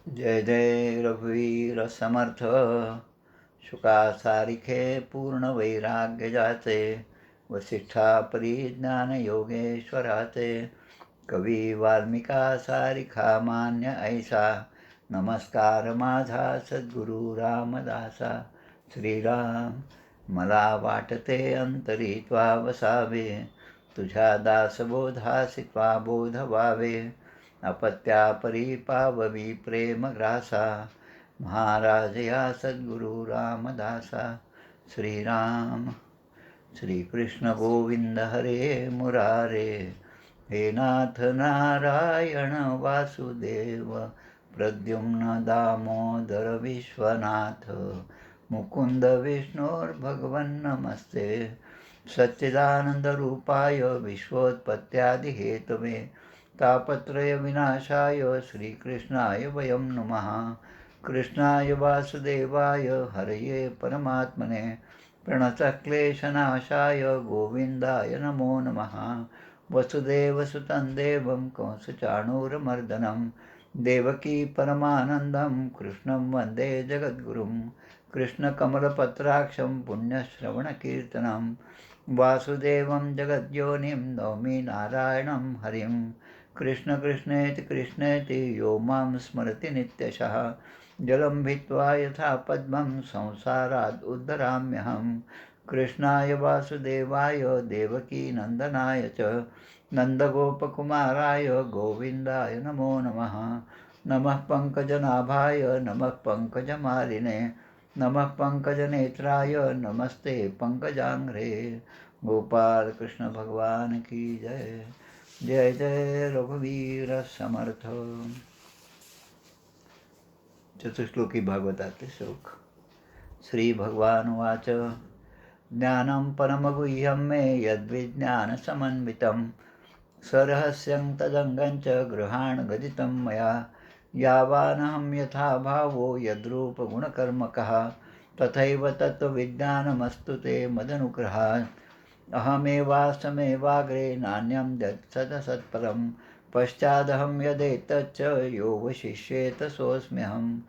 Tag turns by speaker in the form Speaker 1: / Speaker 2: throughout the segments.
Speaker 1: जय जय रघुवीर समर्थ. शुकासारिखे पूर्ण वैराग्य जाचे, वसिष्ठा परिज्ञान योगेश्वराचे. कवी वाल्मिका सारिखा मान्य ऐसा, नमस्कार माझा सद्गुरु रामदासा. श्रीराम मला वाटते अंतरी त्वा वसावे, तुझ्या दासबोधासी त्वा बोध व्हावे. अपत्यापरी पाववी प्रेम ग्रासा, महाराज या सद्गुरु रामदासा. श्रीराम. श्रीकृष्ण गोविंद हरे मुरारे, हे नाथ नारायण वासुदेव. प्रद्युम्न दामोदर विश्वनाथ, मुकुंद विष्णुर्भगवन् नमस्ते. सच्चिदानन्दरूपाय विश्वोत्पत्त्यादिहेतवे, तापत्रय विनाशाय श्रीकृष्णाय वयं नमः. कृष्णाय वासुदेवाय हरये परमात्मने, प्रणतक्लेशनाशाय गोविन्दाय नमो नमः. वसुदेवसुतं देवं कंसचाणूरमर्दनं, देवकी परमानन्दं कृष्णं वन्दे जगद्गुरुं. कृष्णकमलपत्राक्षं पुण्यश्रवणकीर्तनं, वासुदेवं जगद्योनिं नौमि नारायणं हरिं. कृष्ण कृष्णेति कृष्णेति यो मां स्मरति नित्यशः, जलं भित्त्वा यथा पद्मं संसारात् उद्धराम्यहम्. कृष्णाय वासुदेवाय देवकी नन्दनाय च, नन्दगोपकुमाराय गोविन्दाय नमो नमः. नमः पङ्कजनाभाय नमः पङ्कजमालिने, नमः पङ्कजनेत्राय नमस्ते पङ्कजाङ्घ्रे. गोपाल कृष्ण भगवान की जय. जय जय रघुवीर समर्थ. चतुश्लोकी भागवतातील श्लोक. श्री भगवान उवाच. ज्ञानं परमगुह्यं मे यद्विज्ञानसमन्वितं, सरहस्यं तदङ्गं च गृहाण गदितं मया. यावानहं यथा भावो यद्रूपगुणकर्मकः, तथैव तत्त्वविज्ञानमस्तु ते मदनुग्रहात्. अहमेवासमेवाग्रे नान्यं सदसत्परं, पश्चादहं यदेतच्च यो वशिष्येत सोऽस्म्यहम्.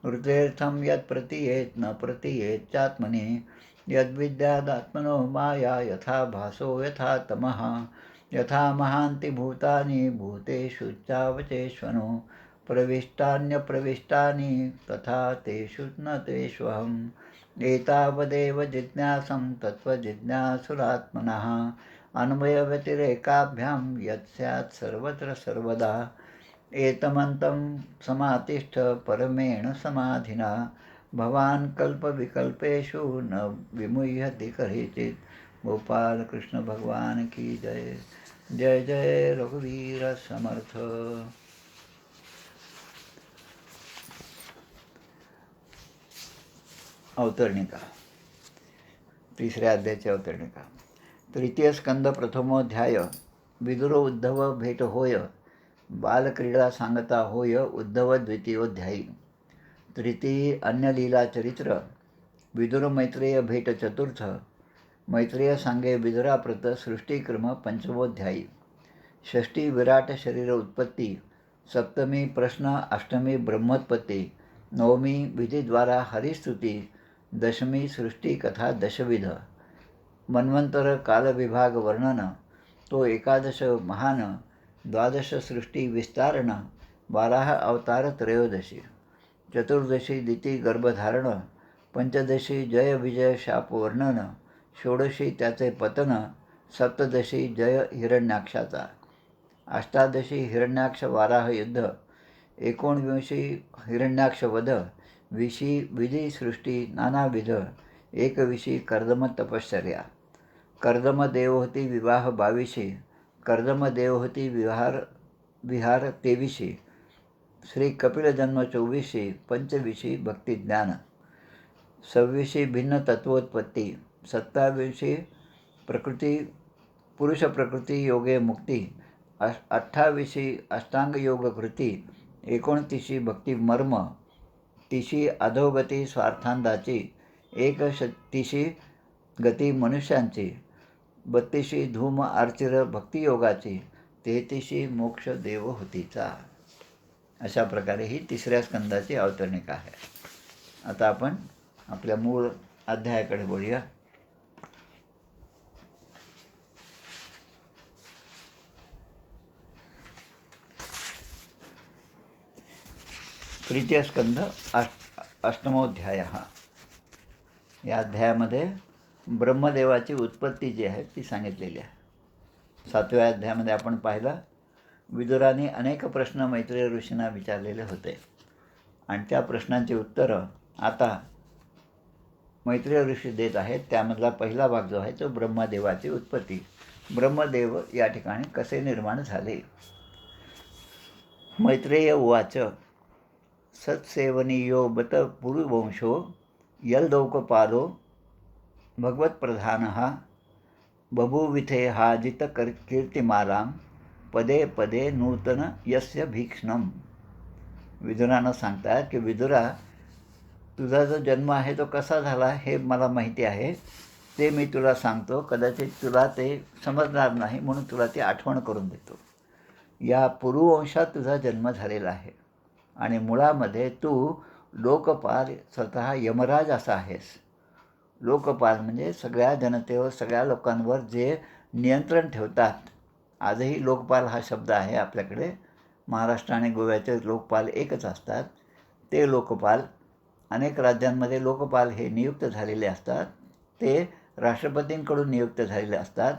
Speaker 1: ऋतेर्थं यत् प्रतीयेत् न प्रतीयेच्चात्मनि, यद्विद्यादात्मनो माया यथा भासो यथा तमः. यथा महान्ति भूतानि भूतेषु चावचेष्वनो, प्रविष्टान्यप्रविष्टानि तथा तेषु न तेष्वहम्. एतावदेव जिज्ञासं तत्त्वजिज्ञासुरात्मनः, अन्वयव्यतिरेकाभ्यां यत् स्यात् सर्वत्र सर्वदा. एतमन्तं समातिष्ठ परमेण समाधिना, भवान् कल्पविकल्पेषु न विमुह्यति कदाचित्. गोपाल कृष्ण भगवान की जय. जय जय रघुवीर समर्थ. अवतरणिका. तिसऱ्या अध्यायाची अवतरणिका. तृतीय स्कंद प्रथमोध्याय. विदुर उद्धव भेट होय, बालक्रीडा सांगता होय उद्धव द्वितीयोध्यायी. तृतीय अन्य लीला चरित्र. विदुर मैत्रेय भेट चतुर्थ. मैत्रेय सांगे विदुराप्रत सृष्टिक्रम पंचमोध्यायी. षष्ठी विराट शरीर उत्पत्ती. सप्तमी प्रश्न. अष्टमी ब्रह्मोत्पत्ती. नवमी विधिद्वारा हरिस्तुती. दशमी सृष्टी कथा दशविध. मन्वंतर कालविभाग वर्णन, तो एकादश महान. द्वादश सृष्टी विस्तारण. 12 अवतार त्रयोदशी. चतुर्दशी दिती गर्भधारण. पंचदशी जय विजय शाप वर्णन. षोडशी त्याचे पतन. सप्तदशी जय हिरण्याक्षाचा. अष्टादशी हिरण्याक्ष वाराह युद्ध. 19वी हिरण्याक्ष वध. 20 विधी सृष्टी नानाविध. 21 कर्दम तपश्चर्या. कर्दम देवहूती विवाह 22. कर्दम देवहूती विहार 23. श्री कपिल जन्म 24. 25 भक्तिज्ञान. 26 भिन्न तत्वोत्पत्ती. 27 प्रकृती पुरुष प्रकृती योगे मुक्ती. 28 अष्टांग योग कृती. 29 भक्ती मर्म. 30 अधोगती स्वार्थांदाची. 31 गती मनुष्यांची. 32 धूम आर्चिर भक्तियोगाची. 33 मोक्ष देवहूतीचा. अशा प्रकारे ही तिसऱ्या स्कंदाची अवतरणिका आहे. आता आपण आपल्या मूळ अध्यायाकडे बोलूया. तृतीय स्कंध अष्टमोध्याय. या अध्यायामध्ये ब्रह्मदेवाची उत्पत्ती जी आहे ती सांगितलेली आहे. 7व्या अध्यायामध्ये आपण पाहिलं विदुराने अनेक प्रश्न मैत्रेय ऋषींना विचारलेले होते आणि त्या प्रश्नांची उत्तरं आता मैत्रेय ऋषी देत आहेत. त्यामधला पहिला भाग जो आहे तो ब्रह्मदेवाची उत्पत्ती. ब्रह्मदेव या ठिकाणी कसे निर्माण झाले. मैत्रेय उवाच सत्सेवनीयो बत पुरुवंशो यल्दौकपालो भगवत्प्रधानः बभूविथे हाजित कीर्तिमालां पदे पदे नूतन यस्य भीक्ष्णम. विदुरानं सांगतात की विदुरा, तुझा जो जन्म आहे तो कसा झाला हे मला माहिती आहे, ते मी तुला सांगतो. कदाचित तुला ते समजणार नाही म्हणून तुला ती आठवण करून देतो. या पुरुवंशात तुझा जन्म झालेला आहे आणि मुळामध्ये तू लोकपाल स्वतः यमराज असा आहेस. लोकपाल म्हणजे सगळ्या जनतेवर सगळ्या लोकांवर जे नियंत्रण ठेवतात. आजही लोकपाल हा शब्द आहे आपल्याकडे. महाराष्ट्र आणि गोव्याचे लोकपाल एकच असतात. ते लोकपाल अनेक राज्यांमध्ये लोकपाल हे नियुक्त झालेले असतात. ते राष्ट्रपतींकडून नियुक्त झालेले असतात.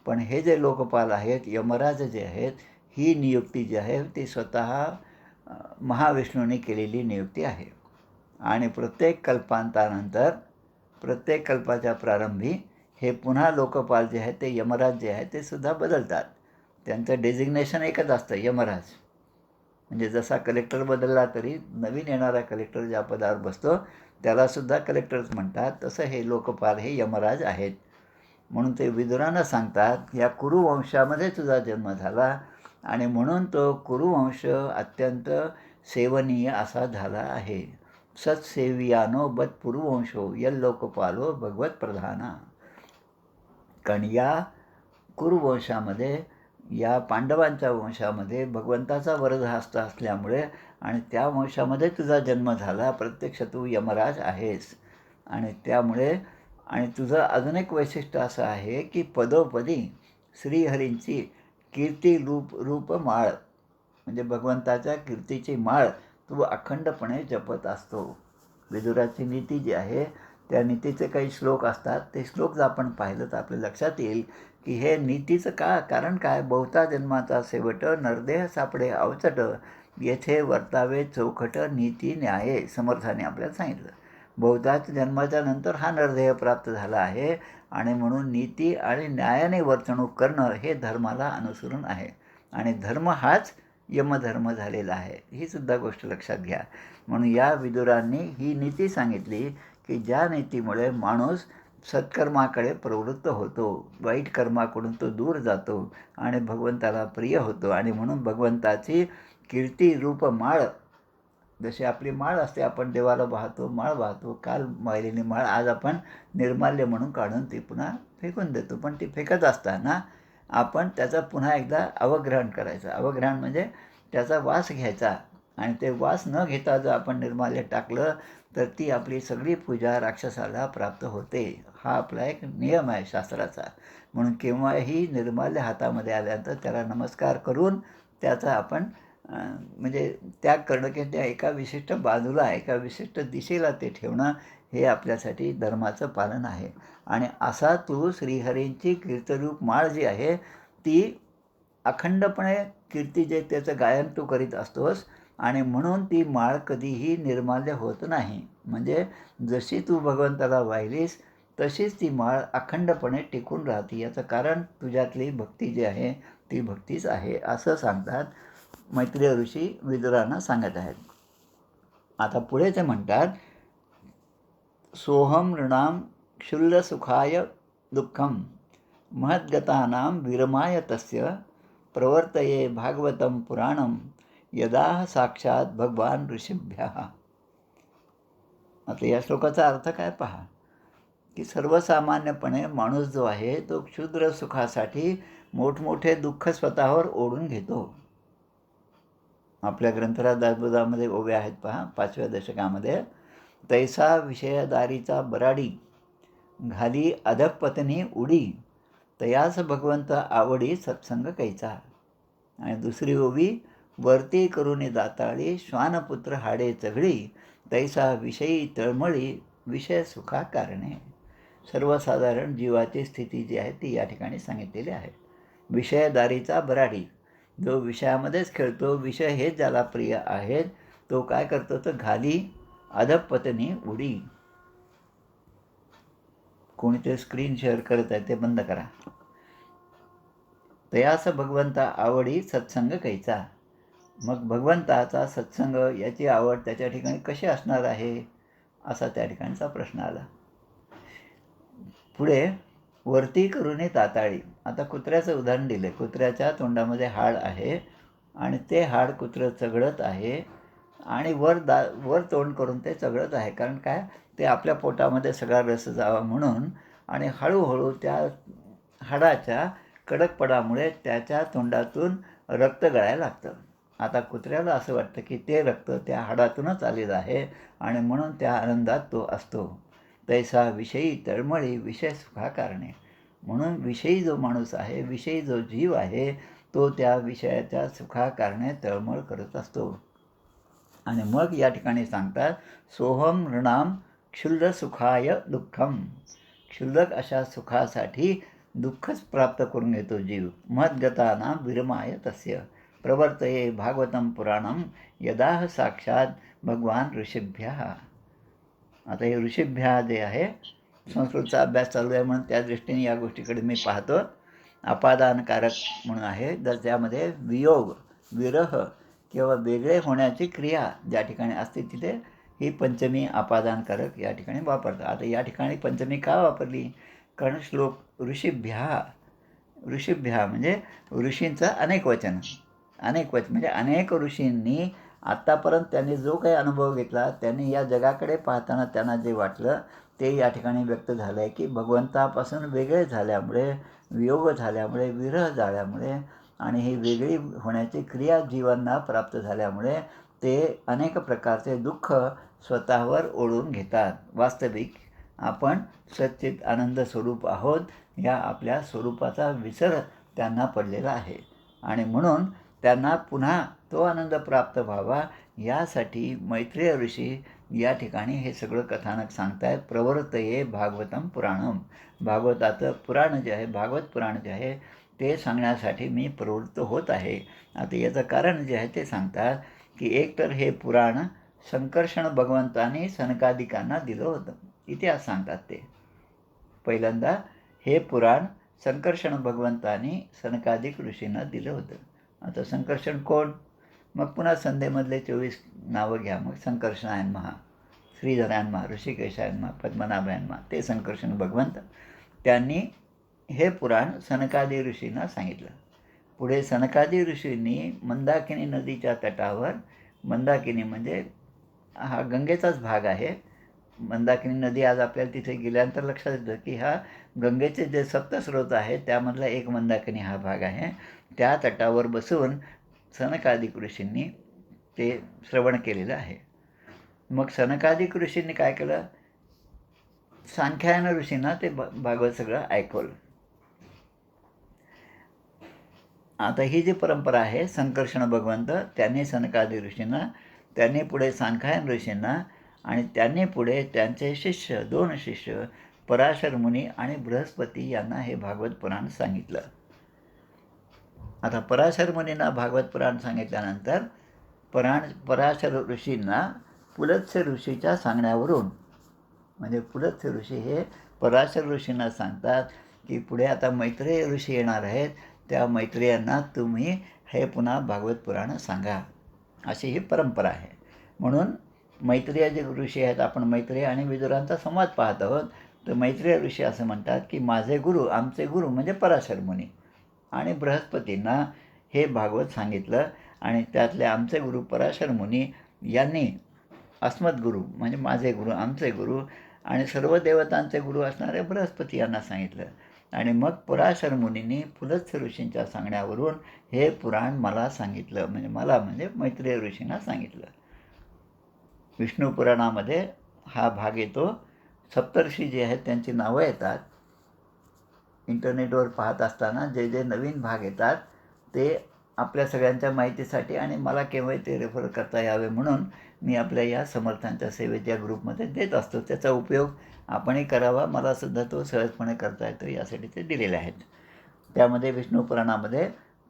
Speaker 1: पण हे जे लोकपाल आहेत, यमराज जे आहेत, ही नियुक्ती जी आहे ती स्वतः महाविष्णूंनी केलेली नियुक्ती आहे. आणि प्रत्येक कल्पांतानंतर प्रत्येक कल्पाच्या प्रारंभी हे पुन्हा लोकपाल जे आहेत ते यमराज जे आहेत ते सुद्धा बदलतात. त्यांचं डेझिग्नेशन एकच असतं, यमराज. म्हणजे जसा कलेक्टर बदलला तरी नवीन येणारा कलेक्टर ज्या पदावर बसतो त्यालासुद्धा कलेक्टरच म्हणतात. तसं हे लोकपाल हे यमराज आहेत. म्हणून ते विदुरांना सांगतात या कुरुवंशामध्ये तुझा जन्म झाला आणि म्हणून तो कुरुवंश अत्यंत सेवनीय असा झाला आहे. सत्सेवियानो बत पुरुवंशो यल्लोकपालो भगवत प्रधाना. कारण या कुरुवंशामध्ये, या पांडवांच्या वंशामध्ये भगवंताचा वरदहस्त असल्यामुळे आणि त्या वंशामध्ये तुझा जन्म झाला. प्रत्यक्ष तू यमराज आहेस. आणि त्यामुळे आणि तुझं अजून एक वैशिष्ट्य असं आहे की पदोपदी श्रीहरींची कीर्ती रूप माळ म्हणजे भगवंताच्या कीर्तीची माळ तू अखंडपणे जपत असतो. विदुराची नीती जी आहे त्या नीतीचे काही श्लोक असतात. ते श्लोक जर आपण पाहिलं तर आपल्या लक्षात येईल की हे नीतीचं कारण काय. बहुता जन्माचा शेवट नरदेह सापडे अवचट येथे वर्तावे चौखट नीती न्याये. समर्थाने आपल्याला सांगितलं बहुताच जन्माच्या नंतर हा नरदेह प्राप्त झाला आहे आणि म्हणून नीती आणि न्यायाने वर्तणूक करणं हे धर्माला अनुसरून आहे. आणि धर्म हाच यमधर्म झालेला आहे. ही सुद्धा गोष्ट लक्षात घ्या. म्हणून या विदुरांनी ही नीती सांगितली की ज्या नीतीमुळे माणूस सत्कर्माकडे प्रवृत्त होतो, वाईट कर्माकडून तो दूर जातो आणि भगवंताला प्रिय होतो. आणि म्हणून भगवंताची कीर्ती रूप माळ, जशी आपली माळ असते, आपण देवाला वाहतो, माळ वाहतो, काल वाहिलेली माळ आज आपण निर्माल्य म्हणून काढून ती पुन्हा फेकून देतो. पण ती फेकत असताना आपण त्याचा पुन्हा एकदा अवग्रहण करायचं. अवग्रहण म्हणजे त्याचा वास घ्यायचा आणि ते वास न घेता जर आपण निर्माल्य टाकलं तर ती आपली सगळी पूजा राक्षसाला प्राप्त होते. हा आपला एक नियम आहे शास्त्राचा. म्हणून केव्हाही निर्माल्य हातामध्ये आल्यानंतर त्याला नमस्कार करून त्याचा आपण म्हणजे त्याग करणं की त्या एका विशिष्ट बाजूला एका विशिष्ट दिशेला ते ठेवणं हे आपल्यासाठी धर्माचं पालन आहे. आणि असा तू श्रीहरींची कीर्तरूप माळ जी आहे ती अखंडपणे कीर्ती जे त्याचं गायन तू करीत असतोस आणि म्हणून ती माळ कधीही निर्माल्य होत नाही. म्हणजे जशी तू भगवंताला वाहिलीस तशीच ती माळ अखंडपणे टिकून राहते. याचं कारण तुझ्यातली भक्ती जी आहे ती भक्तीच आहे असं सांगतात मैत्रेय ऋषी विदुरांना सांगत आहेत. आता पुढे ते म्हणतात सोहम नृणाम क्षुल्लसुखाय दुःखम महद्गतानां विरमाय तस्य प्रवर्तये भागवतं पुराणं यदा साक्षात भगवान ऋषिभ्यः. आता या श्लोकाचा अर्थ काय पहा की सर्वसामान्यपणे माणूस जो आहे तो क्षुद्र सुखासाठी मोठमोठे दुःख स्वतःवर ओढून घेतो. आपल्या ग्रंथराजामध्ये ओव्या आहेत पहा 5व्या दशकामध्ये. तैसा विषयदारीचा बराडी, घाली अधपत्नी उडी, तयास भगवंत आवडी सत्संग कैचा. आणि दुसरी ओवी, वरती करुणी दाताळी, श्वानपुत्र हाडे चघळी, तैसा विषयी तळमळी, विषय सुखा कारणे. सर्वसाधारण जीवाची स्थिती जी आहे ती या ठिकाणी सांगितलेली आहे. विषयदारीचा बराडी, जो विषयामध्येच खेळतो, विषय हेच ज्याला प्रिय आहेत, तो काय करतो तर घाली अधपत्नी उडी. कोणीतरी स्क्रीन शेअर करत आहे ते बंद करा. तयास भगवंता आवडी सत्संग कैचा. मग भगवंताचा सत्संग याची आवड त्याच्या ठिकाणी कशी असणार आहे असा त्या ठिकाणचा प्रश्न आला. पुढे वरती करुणी ताताळी. आता कुत्र्याचं उदाहरण दिलं. कुत्र्याच्या तोंडामध्ये हाड आहे आणि ते हाड कुत्रं चघळत आहे आणि वर तोंड करून ते चघळत आहे. कारण काय, ते आपल्या पोटामध्ये सगळा रस जावा म्हणून. आणि हळूहळू त्या हाडाच्या कडकपणामुळे त्याच्या तोंडातून रक्त गळायला लागतं. आता कुत्र्याला असं वाटतं की ते रक्त त्या हाडातूनच आलेलं आहे आणि म्हणून त्या आनंदात तो असतो. तैसा विषयी तळमळी, विषय सुखा कारणे. म्हणून विषयी जो माणूस आहे, विषयी जो जीव आहे, तो त्या विषयाच्या सुखा कारणे तळमळ करत असतो. आणि मग या ठिकाणी सांगतात, सोहम नृणाम क्षुल्ल सुखाय दुःखम. क्षुल्लक अशा सुखासाठी दुःखच प्राप्त करून घेतो जीव. महद्गताना विरमाय तस्य, प्रवर्तये भागवतम पुराणम, यदाह साक्षात भगवान ऋषिभ्या. आता हे ऋषिभ्या जे आहे, संस्कृतचा अभ्यास चालू आहे म्हणून त्या दृष्टीने या गोष्टीकडे मी पाहतो. अपादानकारक म्हणून आहे, जर त्यामध्ये वियोग, विरह किंवा वेगळे होण्याची क्रिया ज्या ठिकाणी असते तिथे ही पंचमी अपादानकारक या ठिकाणी वापरतात. आता या ठिकाणी पंचमी का वापरली, कारण श्लोक ऋषिभ्या, ऋषिभ्या म्हणजे ऋषींचं अनेक वचन. अनेक वचन म्हणजे अनेक ऋषींनी आत्तापर्यंत त्यांनी जो काही अनुभव घेतला, त्यांनी या जगाकडे पाहताना त्यांना जे वाटलं ते या ठिकाणी व्यक्त झालं आहे की भगवंतापासून वेगळे झाल्यामुळे, वियोग झाल्यामुळे, विरह झाल्यामुळे आणि ही वेगळी होण्याची क्रिया जीवांना प्राप्त झाल्यामुळे ते अनेक प्रकारचे दुःख स्वतःवर ओढून घेतात. वास्तविक आपण सच्चित आनंद स्वरूप आहोत, या आपल्या स्वरूपाचा विसर त्यांना पडलेला आहे आणि म्हणून त्यांना पुन्हा तो आनंद प्राप्त व्हावा यासाठी मैत्रेय ऋषी या ठिकाणी हे सगळं कथानक सांगतायत. प्रवर्तये भागवतम पुराणम. भागवताचं पुराण जे आहे, भागवत पुराण जे आहे ते सांगण्यासाठी मी प्रवृत्त होत आहे. आता याचं कारण जे आहे ते सांगतात की एकतर हे पुराण संकर्षण भगवंतांनी सनकादिकांना दिलं होतं. इतिहास सांगतात ते. पहिल्यांदा हे पुराण संकर्षण भगवंतांनी सनकादिक ऋषींना दिलं होतं. आता संकर्षण कोण, मग पुन्हा संध्येमधले 24 नावं घ्या. मग संकर्षणायन्महा, श्रीधरायन्महा, ऋषिकेशायन्महा, पद्मनाभयन्महा, ते संकर्षण भगवंत. त्यांनी हे पुराण सनकादी ऋषींना सांगितलं. पुढे सनकादी ऋषींनी मंदाकिनी नदीच्या तटावर, मंदाकिनी म्हणजे हा गंगेचाच भाग आहे. मंदाकिनी नदी आज आपल्याला तिथे गेल्यानंतर लक्षात येतं की हा गंगेचे जे सप्तस्रोत आहेत त्यामधला एक मंदाकिनी हा भाग आहे. त्या तटावर बसून सनकादिक ऋषींनी ते श्रवण केलेलं आहे. मग सनकादिक ऋषींनी काय केलं, सांख्यायन ऋषींना ते भागवत सगळं ऐकवलं. आता ही जी परंपरा आहे, संकर्षण भगवंत त्यांनी सनकादी ऋषींना, त्यांनी पुढे सांख्यायन ऋषींना आणि त्यांनी पुढे त्यांचे शिष्य, 2 शिष्य पराशर मुनी आणि बृहस्पती यांना हे भागवत पुराण सांगितलं. आता पराशर मुनींना भागवत पुराण सांगितल्यानंतर पराशर ऋषींना पुलत्स्य ऋषीच्या सांगण्यावरून, म्हणजे पुलत्स्य ऋषी हे पराशर ऋषींना सांगतात की पुढे आता मैत्रेय ऋषी येणार आहेत, त्या मैत्रेयांना तुम्ही हे पुन्हा भागवत पुराण सांगा, अशी ही परंपरा आहे. म्हणून मैत्रेय जे ऋषी आहेत, आपण मैत्रेय आणि विदुरांचा संवाद पाहत आहोत, तर मैत्रेय ऋषी असं म्हणतात की माझे गुरु, आमचे गुरु म्हणजे पराशर मुनी आणि बृहस्पतींना हे भागवत सांगितलं आणि त्यातले आमचे गुरु पराशर मुनी यांनी अस्मद गुरु म्हणजे माझे गुरु, आमचे गुरु आणि सर्व देवतांचे गुरु असणारे बृहस्पती यांना सांगितलं. आणि मग पराशर मुनींनी पुलत्स्य ऋषींच्या सांगण्यावरून हे पुराण मला सांगितलं, म्हणजे मला म्हणजे मैत्रेय ऋषींना सांगितलं. विष्णू पुराणामध्ये हा भाग येतो. सप्तर्षी जे आहेत त्यांची नावं येतात. इंटरनेटवर पाहत असताना जे जे नवीन भाग येतात ते आपल्या सगळ्यांच्या माहितीसाठी आणि मला केव्हाही ते रेफर करता यावे म्हणून मी आपल्या या समर्थांच्या सेवेच्या ग्रुपमध्ये देत असतो. त्याचा उपयोग आपणही करावा, मलासुद्धा तो सहजपणे करता येतो यासाठी ते दिलेले आहेत. त्यामध्ये विष्णू पुराणामध्ये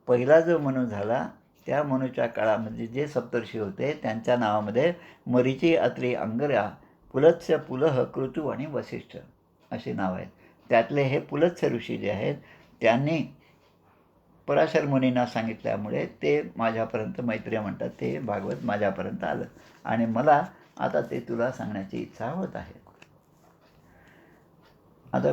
Speaker 1: पहिला जो मनु झाला त्या मनुच्या काळामध्ये जे सप्तर्षी होते त्यांच्या नावामध्ये मरीची, अत्री, अंगरा, पुलत्स्य, पुलह, कृतू आणि वसिष्ठ अशी नावं आहेत. त्यातले हे पुलत्स्य ऋषी जे आहेत त्यांनी पराशर मुनींना सांगितल्यामुळे ते माझ्यापर्यंत, मैत्रेय म्हणतात ते भागवत माझ्यापर्यंत आलं आणि मला आता ते तुला सांगण्याची इच्छा होत आहे. आता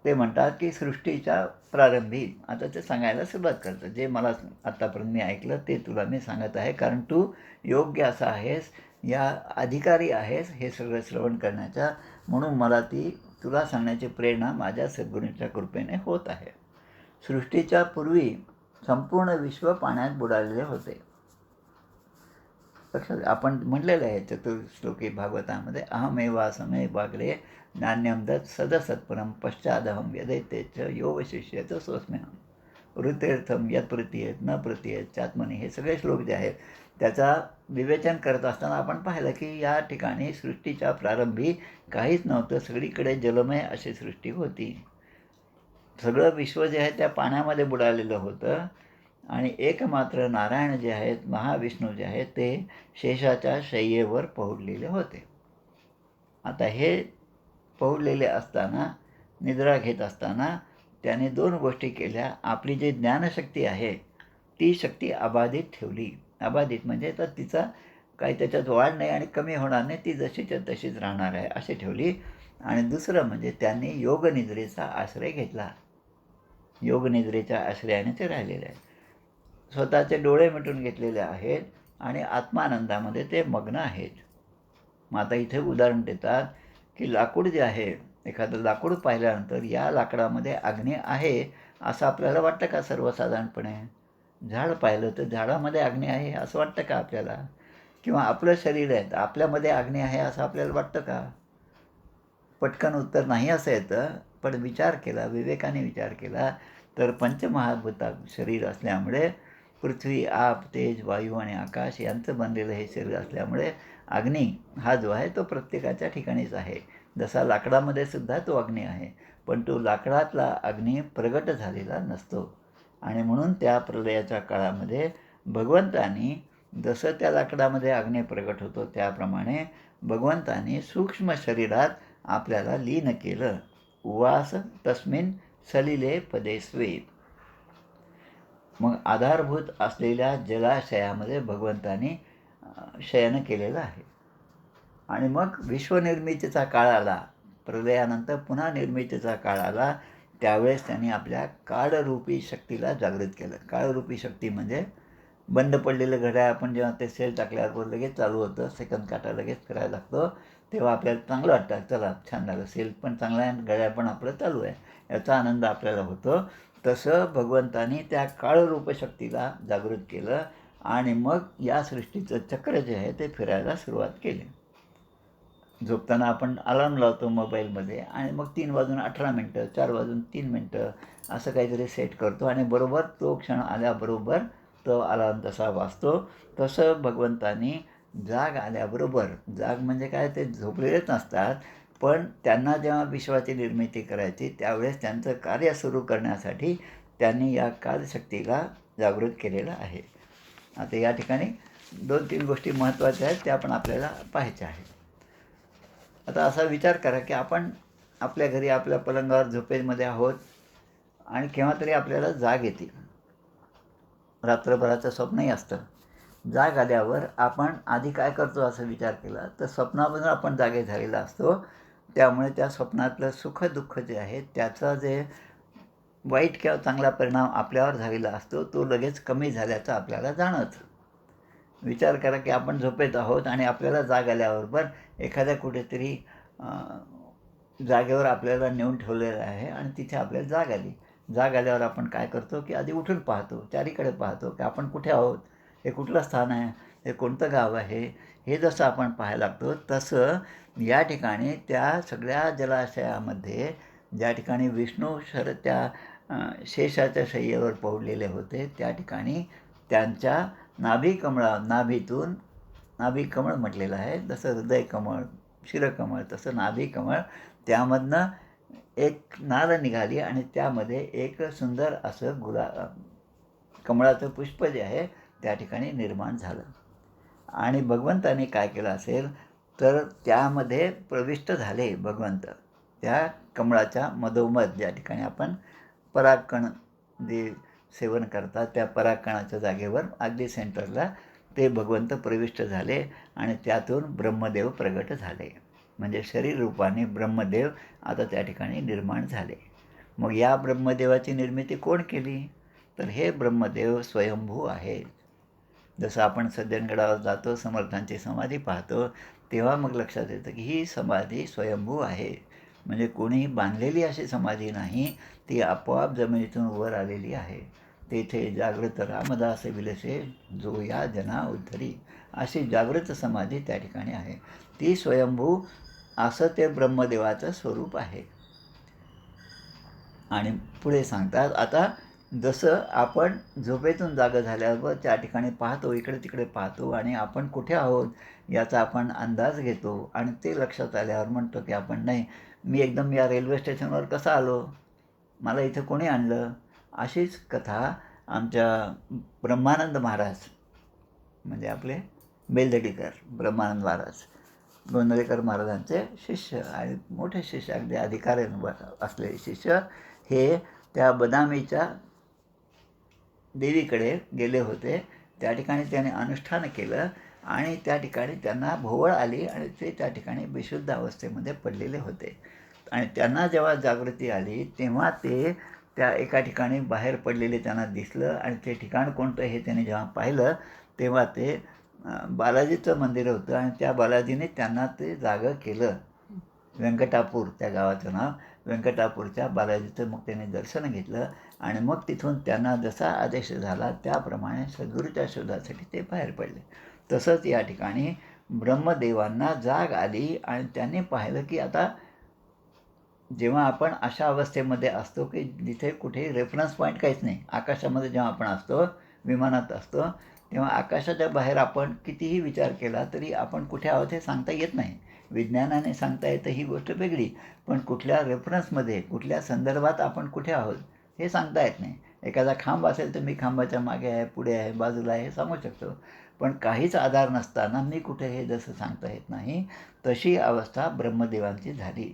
Speaker 1: ते म्हणतात की सृष्टीच्या प्रारंभी आता ते सांगायला सुरुवात करतं. जे मला आत्तापर्यंत मी ऐकलं ते तुला मी सांगत आहे, कारण तू योग्य असा आहेस, या अधिकारी आहेस हे सगळं श्रवण करण्याच्या, म्हणून मला ती तुला सांगण्याची प्रेरणा माझ्या सद्गुरूंच्या कृपेने होत आहे. सृष्टीच्या पूर्वी संपूर्ण विश्व पाण्यात बुडालेले होते. लक्षात आपण म्हटलेलं आहे चतुर्श्लोकी भागवतामध्ये, अहमेवासमेवाग्रे नान्यम दत् सदसत्परम पश्चादहम यदैतेच योगशिष्यच स्वस्म्यहम ऋतेर्थम यत् प्रतीयेत न प्रतीयेत चात्मनी. हे सगळे श्लोक जे आहेत त्याचा विवेचन करत असताना आपण पाहिलं की या ठिकाणी सृष्टीच्या प्रारंभी काहीच नव्हतं, सगळीकडे जलमय अशी सृष्टी होती. सगळं विश्व जे आहे त्या पाण्यामध्ये बुडालेलं होतं आणि एकमात्र नारायण जे आहेत, महाविष्णू जे आहेत ते शेषाच्या शय्येवर पहुडलेले होते. आता हे पहुडलेले असताना, निद्रा घेत असताना त्याने दोन गोष्टी केल्या. आपली जी ज्ञानशक्ती आहे ती शक्ती अबाधित ठेवली. अबाधित म्हणजे तर तिचा काही त्याच्यात वाढ नाही आणि कमी होणार नाही, ती जशीच्या तशीच राहणार आहे अशी ठेवली. आणि दुसरं म्हणजे त्यांनी योगनिद्रेचा आश्रय घेतला. योगनिद्रेच्या आश्रयाने ते राहिलेले आहेत. स्वतःचे डोळे मिटून घेतलेले आहेत आणि आत्मानंदामध्ये ते मग्न आहेत. मग आता इथे उदाहरण देतात की लाकूड जे आहे, एखादं लाकूड पाहिल्यानंतर या लाकडामध्ये अग्नी आहे असं आपल्याला वाटतं का सर्वसाधारणपणे? झाड पाहिलं तर झाडामध्ये अग्नी आहे असं वाटतं का आपल्याला? किंवा आपलं शरीर आहे तर आपल्यामध्ये अग्नी आहे असं आपल्याला वाटतं का? पटकन उत्तर नाही असं येतं. पण विचार केला, विवेकाने विचार केला तर पंचमहाभूता शरीर असल्यामुळे पृथ्वी, आप, तेज, वायू आणि आकाश यांचं बनलेलं हे शरीर असल्यामुळे अग्नी हा जो आहे तो प्रत्येकाच्या ठिकाणीच आहे. जसा लाकडामध्ये सुद्धा तो अग्नी आहे, पण तो लाकडातला अग्नी प्रगट झालेला नसतो. आणि म्हणून त्या प्रलयाच्या काळामध्ये भगवंतानी जसं त्या लाकडामध्ये अग्नी प्रगट होतो त्याप्रमाणे भगवंतानी सूक्ष्म शरीरात आपल्याला लीन केलं. उवास तस्मिन सलिले पदे स्वे. मग आधारभूत असलेल्या जलाशयामध्ये भगवंतानी शयन केलेलं आहे. आणि मग विश्वनिर्मितीचा काळ आला, प्रलयानंतर पुन्हा निर्मितीचा काळ आला, त्यावेळेस त्यांनी आपल्या काळरूपी शक्तीला जागृत केलं. काळरूपी शक्ती म्हणजे बंद पडलेलं घड्याळ आपण जेव्हा ते सेल टाकल्यावर लगेच चालू होतं, सेकंद काटा लगेच करायला लागतो, तेव्हा आपल्याला चांगलं वाटतं, चला छान झालं, सेल पण चांगला आहे, घड्याळ पण आपलं चालू आहे, याचा आनंद आपल्याला होतो. तसं भगवंतानी त्या काळरूप शक्तीला जागृत केलं आणि मग या सृष्टीचं चक्र जे आहे ते फिरायला सुरुवात केली. झोपताना आपण अलार्म लावतो मोबाईलमध्ये आणि मग 3:18 4:03 असं काहीतरी सेट करतो आणि बरोबर तो क्षण आल्याबरोबर तो अलार्म तसा वाजतो. तसं भगवंतानी जाग आल्याबरोबर, जाग म्हणजे काय, ते झोपलेलेच नसतात, पण त्यांना जेव्हा विश्वाची निर्मिती करायची त्यावेळेस त्यांचं कार्य सुरू करण्यासाठी त्यांनी या कालशक्तीला जागृत केलेलं आहे. आता या ठिकाणी 2-3 गोष्टी महत्त्वाच्या आहेत त्या पण आपल्याला पाहायच्या आहेत. आता असा विचार करा की आपण आपल्या घरी आपल्या पलंगावर झोपेमध्ये आहोत आणि केव्हा तरी आपल्याला जाग येते. रात्रभराचं स्वप्नही असतं. जाग आल्यावर आपण आधी काय करतो असं विचार केला तर स्वप्नामधून आपण जागे झालेला असतो. त्यामुळे त्या स्वप्नातलं सुख-दुःख जे आहे त्याचा जे वाईट किंवा चांगला परिणाम आपल्यावर झालेला असतो तो लगेच कमी झाल्याचं आपल्याला जाणवतं. विचार करा की आपण झोपेत आहोत आणि आपल्याला जाग आल्याबरोबर एखाद्या कुठेतरी जागेवर आपल्याला नेऊन ठेवलेलं आहे आणि तिथे आपल्याला जाग आली. जाग आल्यावर आपण काय करतो की आधी उठून पाहतो, चारीकडे पाहतो की आपण कुठे आहोत, हे कुठलं स्थान आहे, हे कोणतं गाव आहे, हे जसं आपण पाहायला लागतो तसं या ठिकाणी त्या सगळ्या जलाशयामध्ये ज्या ठिकाणी विष्णू त्या शेषाच्या शय्येवर पडलेले होते त्या ठिकाणी त्यांच्या नाभीतून नाभिकमळ म्हटलेलं आहे. जसं हृदयकमळ, शिरकमळ तसं नाभिकमळ, त्यामधनं एक नाल निघाली आणि त्यामध्ये एक सुंदर असं कमळाचं पुष्प जे आहे त्या ठिकाणी निर्माण झालं. आणि भगवंताने काय केलं असेल तर त्यामध्ये प्रविष्ट झाले भगवंत. त्या कमळाच्या मधोमध ज्या ठिकाणी आपण परागकण जे सेवन करतात त्या परागकणाच्या जागेवर अगदी सेंटरला ते भगवंत प्रविष्ट झाले आणि त्यातून ब्रह्मदेव प्रगट झाले. म्हणजे शरीर रूपाने ब्रह्मदेव आता त्या ठिकाणी निर्माण झाले. मग या ब्रह्मदेवाची निर्मिती कोण केली तर हे ब्रह्मदेव स्वयंभू आहेत. जसं आपण सज्जनगडावर जातो, समर्थांची समाधी पाहतो, तेव्हा मग लक्षात येतं की ही समाधी स्वयंभू आहे. म्हणजे कोणीही बांधलेली अशी समाधी नाही, ती आपोआप जमिनीतून वर आलेली आहे. तेथे जागृत रामदास विलसे जो या जना उद्धरी, अशी जागृत समाधी त्या ठिकाणी आहे. ती स्वयंभू असं ते ब्रह्मदेवाचं स्वरूप आहे. आणि पुढे सांगतात आता जसं आपण झोपेतून जागा झाल्यावर त्या ठिकाणी पाहतो, इकडे तिकडे पाहतो आणि आपण कुठे आहोत याचा आपण अंदाज घेतो आणि ते लक्षात आल्यावर म्हणतो की आपण नाही, मी एकदम या रेल्वे स्टेशनवर कसा आलो, मला इथं कोणी आणलं. अशीच कथा आमच्या ब्रह्मानंद महाराज म्हणजे आपले बेलदडीकर ब्रह्मानंद महाराज गोंधळेकर महाराजांचे शिष्य आणि मोठे शिष्य, अगदी अधिकारी असलेले शिष्य, हे त्या बदामीच्या देवीकडे गेले होते. त्या ठिकाणी त्याने अनुष्ठान केलं आणि त्या ठिकाणी त्यांना भोवळ आली आणि ते त्या ठिकाणी बेशुद्ध अवस्थेमध्ये पडलेले होते. आणि त्यांना जेव्हा जागृती आली तेव्हा ते त्या एका ठिकाणी बाहेर पडलेले त्यांना दिसलं आणि ते ठिकाण कोणतं हे त्याने जेव्हा पाहिलं तेव्हा ते बालाजीचं मंदिर होतं आणि त्या बालाजीने त्यांना ते जागं केलं. व्यंकटापूर त्या गावाचं नाव, व्यंकटापूरच्या बालाजीचं मग त्याने दर्शन घेतलं आणि मग तिथून त्यांना जसा आदेश झाला त्याप्रमाणे सद्गुरूच्या शोधासाठी ते बाहेर पडले. तसंच या ठिकाणी ब्रह्मदेवांना जाग आली आणि त्यांनी पाहिलं की आता जेव्हा आपण अशा अवस्थेमध्ये असतो की जिथे कुठेही रेफरन्स पॉईंट काहीच नाही, आकाशामध्ये जेव्हा आपण असतो, विमानात असतो, तेव्हा आकाशाच्या बाहेर आपण कितीही विचार केला तरी आपण कुठे आहोत हे सांगता येत नाही. विज्ञानाने सांगता येतं ही गोष्ट वेगळी, पण कुठल्या रेफरन्समध्ये कुठल्या संदर्भात आपण कुठे आहोत हे सांगता येत नाही. एखादा खांब असेल तर मी खांबाच्या मागे आहे, पुढे आहे, बाजूला आहे हे सांगू शकतो, पण काहीच आधार नसताना मी कुठे हे जसं सांगता येत नाही, तशी अवस्था ब्रह्मदेवांची झाली.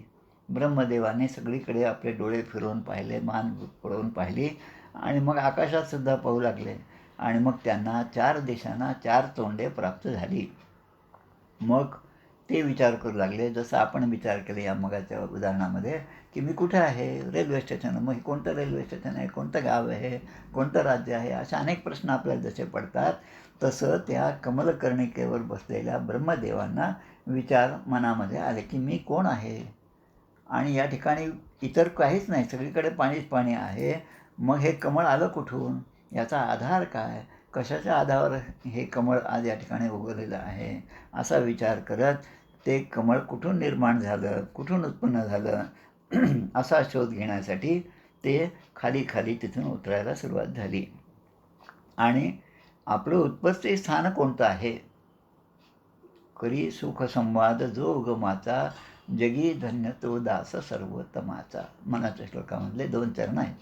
Speaker 1: ब्रह्मदेवाने सगळीकडे आपले डोळे फिरवून पाहिले, मान पडवून पाहिली आणि मग आकाशातसुद्धा पाहू लागले आणि मग त्यांना 4 दिशांना 4 तोंडे प्राप्त झाली. मग ते विचार करू लागले, जसं आपण विचार केले या मगाच्या उदाहरणामध्ये की मी कुठे आहे, रेल्वे स्टेशन. मग कोणतं रेल्वे स्टेशन आहे, कोणतं गाव आहे, कोणतं राज्य आहे, असे अनेक प्रश्न आपल्याला जसे पडतात तसं त्या कमलकर्णिकेवर बसलेल्या ब्रह्मदेवांना विचार मनामध्ये आले की मी कोण आहे आणि या ठिकाणी इतर काहीच नाही, सगळीकडे पाणीच पाणी आहे. मग हे कमळ आलं कुठून, याचा आधार काय, कशाच्या आधारावर हे कमळ आज या ठिकाणी उगवलेलं आहे, असा विचार करत ते कमळ कुठून निर्माण झालं, कुठून उत्पन्न झालं असा शोध घेण्यासाठी ते खाली खाली तिथून उतरायला सुरुवात झाली. आणि आपलं उत्पत्ती स्थान कोणतं आहे, करी सुख संवाद जो उगमाचा, जगी धन्य तो दास सर्वोत्तमाचा, मनाच्या श्लोकामधले 2 चरण आहेत.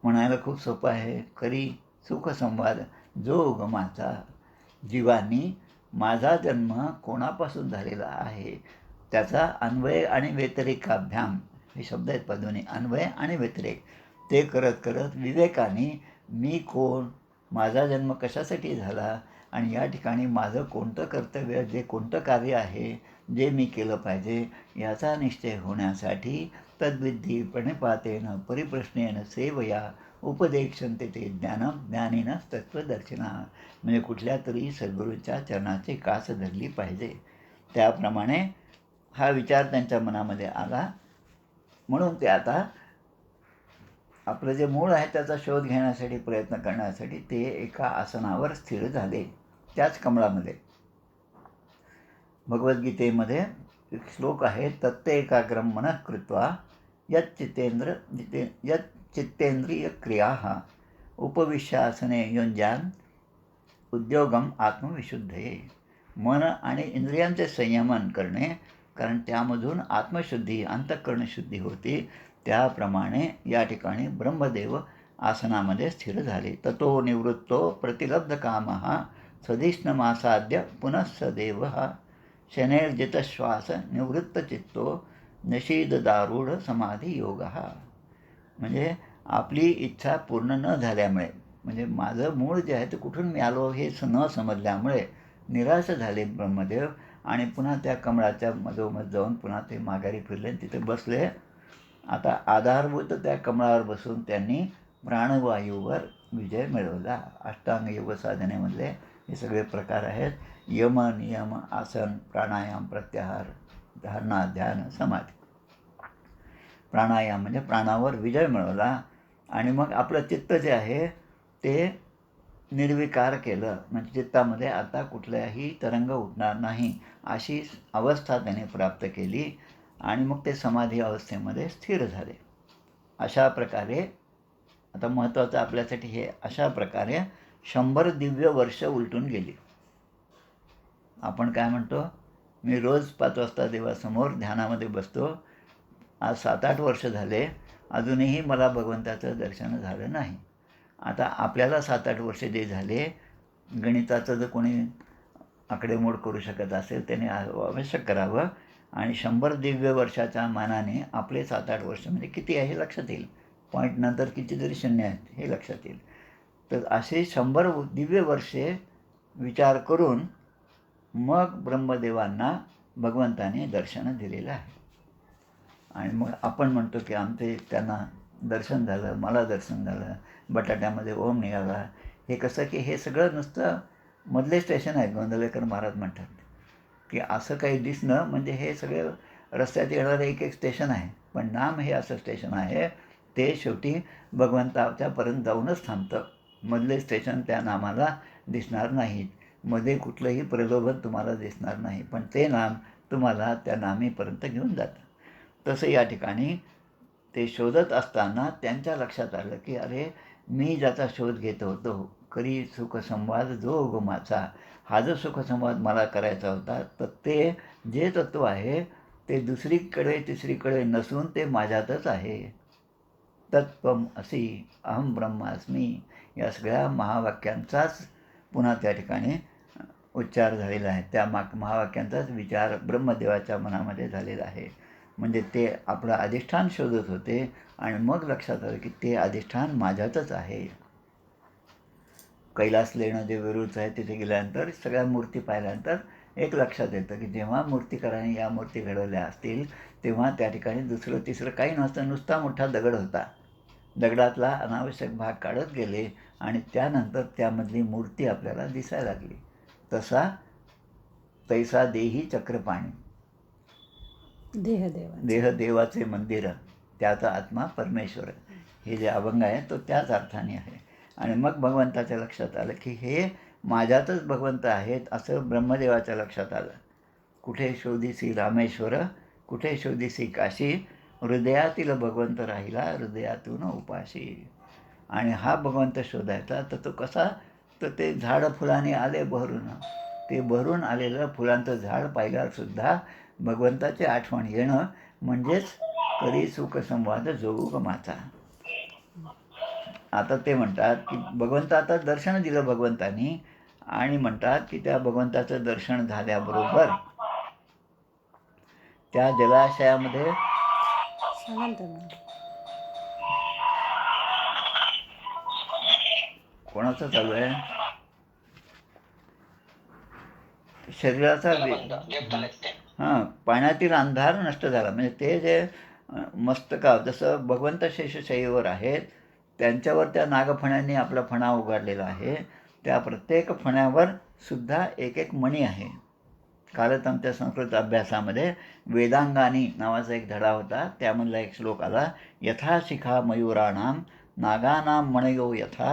Speaker 1: म्हणायला खूप सोपं आहे. करी सुख संवाद जो उगमाचा, जीवांनी माझा जन्म कोणापासून झालेला आहे त्याचा अन्वय आणि व्यतिरेकाभ्याम, हे शब्द आहेत दोन्ही, अन्वय आणि व्यतिरेक, ते करत करत विवेकाने मी कोण, माझा जन्म कशासाठी झाला आणि या ठिकाणी माझं कोणतं कर्तव्य, जे कोणतं कार्य आहे जे मी केलं पाहिजे याचा निश्चय होण्यासाठी तद्विधी प्रणिपातेन परिप्रश्नेन सेवया उपदेक्षन्ते ते ज्ञानं ज्ञानीनं तत्त्वदर्शिना. म्हणजे कुठल्या तरी सद्गुरूच्या चरणाची कास धरली पाहिजे. त्याप्रमाणे हा विचार त्यांच्या मनामध्ये आला. म्हणून ते आता आपलं जे मूळ आहे त्याचा शोध घेण्यासाठी प्रयत्न करण्यासाठी ते एका आसनावर स्थिर झाले, त्याच कमळामध्ये. भगवद्गीतेमध्ये एक श्लोक आहे, तत्ते एकाग्रम मनः कृत्वा यच्चित्तेंद्रिय क्रियाः उपविश्यासने युञ्जान उद्योगम आत्मविशुद्धये. मन आणि इंद्रियांचे संयमन करणे, कारण त्यामधून आत्मशुद्धी, अंतःकरणशुद्धी होती. त्याप्रमाणे या ठिकाणी ब्रह्मदेव आसनामध्ये स्थिर झाले. ततो निवृत्तो प्रतिलब्ध कामः सधिष्णुमासाद्य पुनः स देवः शनैर्जितश्वास निवृत्तचित्तो नशीददारूढ समाधी योगः. म्हणजे आपली इच्छा पूर्ण न झाल्यामुळे, म्हणजे माझं मूळ जे आहे ते कुठून मी आलो हे न समजल्यामुळे निराश झाले ब्रह्मदेव आणि पुन्हा त्या कमळाच्या मधोमध जाऊन पुन्हा ते माघारी फिरले आणि तिथे बसले. आता आधारभूत त्या कमळावर बसून त्यांनी प्राणवायूवर विजय मिळवला. अष्टांग योग साधनेमधले हे सगळे प्रकार आहेत. यम, नियम, आसन, प्राणायाम, प्रत्याहार, धारणा, ध्यान, समाधी. प्राणायाम म्हणजे प्राणावर विजय मिळवला आणि मग आपलं चित्त जे आहे ते निर्विकार केलं. म्हणजे चित्तामध्ये आता कुठल्याही तरंग उठणार नाही अशी अवस्था त्याने प्राप्त केली आणि मग ते समाधी अवस्थेमध्ये स्थिर झाले. अशा प्रकारे आता महत्त्वाचं आपल्यासाठी हे, अशा प्रकारे 100 दिव्य वर्ष उलटून गेली. आपण काय म्हणतो, मी रोज 5 वाजता देवासमोर ध्यानामध्ये बसतो. आज 7-8 वर्ष झाले, अजूनही मला भगवंताचं दर्शन झालं नाही. आता आपल्याला 7-8 वर्ष जे झाले, गणिताचं जर कोणी आकडेमोड करू शकत असेल त्याने अवश्य करावं. आणि 100 दिव्य वर्षाच्या मानाने आपले 7-8 वर्ष म्हणजे किती आहे हे लक्षात येईल. पॉईंट नंतर कितीतरी शून्य आहेत हे लक्षात येईल. तर असे 100 दिव्य वर्षे विचार करून मग ब्रह्मदेवांना भगवंताने दर्शन दिलेलं आहे. आणि मग आपण म्हणतो की आमचे त्यांना दर्शन झालं, मला दर्शन झालं, बटाट्यामध्ये ओम निघाला. हे कसं की हे सगळं नुसतं मधले स्टेशन आहेत. गोंदवलेकर महाराज म्हणतात की असं काही दिसणं म्हणजे हे सगळे रस्त्यात येणारं एक एक स्टेशन आहे. पण नाम हे असं स्टेशन आहे, ते शेवटी भगवंताच्यापर्यंत जाऊनच थांबतं. मधले स्टेशन त्या नामाला दिसणार नाहीत. मध्ये कुठलंही प्रलोभन तुम्हाला दिसणार नाही, पण ते नाम तुम्हाला त्या नामीपर्यंत घेऊन जातं. तसं या ठिकाणी ते शोधत असताना त्यांच्या लक्षात आलं की अरे, मी ज्याचा शोध घेत होतो, करी सुखसंवाद जो उगमाचा, हा जो सुखसंवाद मला करायचा होता, तर ते जे तत्त्व आहे ते दुसरीकडे तिसरीकडे नसून ते माझ्यातच आहे. तत्त्वम असी अहम ब्रह्मास्मी, या सगळ्या महावाक्यांचाच पुन्हा त्या ठिकाणी उच्चार झालेला आहे. त्या महावाक्यांचाच विचार ब्रह्मदेवाच्या मनामध्ये झालेला आहे. म्हणजे ते आपलं अधिष्ठान शोधत होते आणि मग लक्षात आलं की ते अधिष्ठान माझ्यातच आहे. कैलास लेणं जे वेरूळचं आहे तिथे गेल्यानंतर सगळ्या मूर्ती पाहिल्यानंतर एक लक्षात येतं की जेव्हा मूर्तिकाराने या मूर्ती घडवल्या असतील तेव्हा त्या ठिकाणी दुसरं तिसरं काही नसतं, नुसता मोठा दगड होता. दगडातला अनावश्यक भाग काढत गेले आणि त्यानंतर त्यामधली मूर्ती आपल्याला दिसायला लागली. तैसा देही चक्रपाणी, देहदेवाचे मंदिर, त्याचा आत्मा परमेश्वर, हे जे अभंग आहे तो त्याच अर्थाने आहे. आणि मग भगवंताच्या लक्षात आलं की हे माझ्यातच भगवंत आहेत असं ब्रह्मदेवाच्या लक्षात आलं. कुठे शोधीसी रामेश्वर, कुठे शोधीसी काशी, हृदयातील भगवंत राहिला हृदयातून उपाशी. आणि हा भगवंत शोधायचा तर तो कसा, तर ते झाडं फुलांनी आले बहरून, ते बहरून आलेलं फुलांचं झाड पाहिल्यावरसुद्धा भगवंताची आठवण येणं म्हणजेच करी सुखसंवाद जो उगमाचा. आता ते म्हणतात की भगवंत आता दर्शन दिलं भगवंतानी आणि म्हणतात की त्या भगवंताचं दर्शन झाल्याबरोबर त्या जलाशयामध्ये कोणाचं चालू आहे, शरीराचा पाण्यातील अंधार नष्ट झाला. म्हणजे ते जे मस्तका, जसं भगवंत शेषशयीवर आहेत त्यांच्यावर त्या नागफण्यांनी आपला फणा उघडलेला आहे. त्या प्रत्येक फण्यावर सुद्धा एक एक मणी आहे. कालच आमच्या संस्कृत अभ्यासामध्ये वेदांगानी नावाचा एक धडा होता. त्यामधला एक श्लोक आला, यथा शिखा मयूराणां नागानां मणयो यथा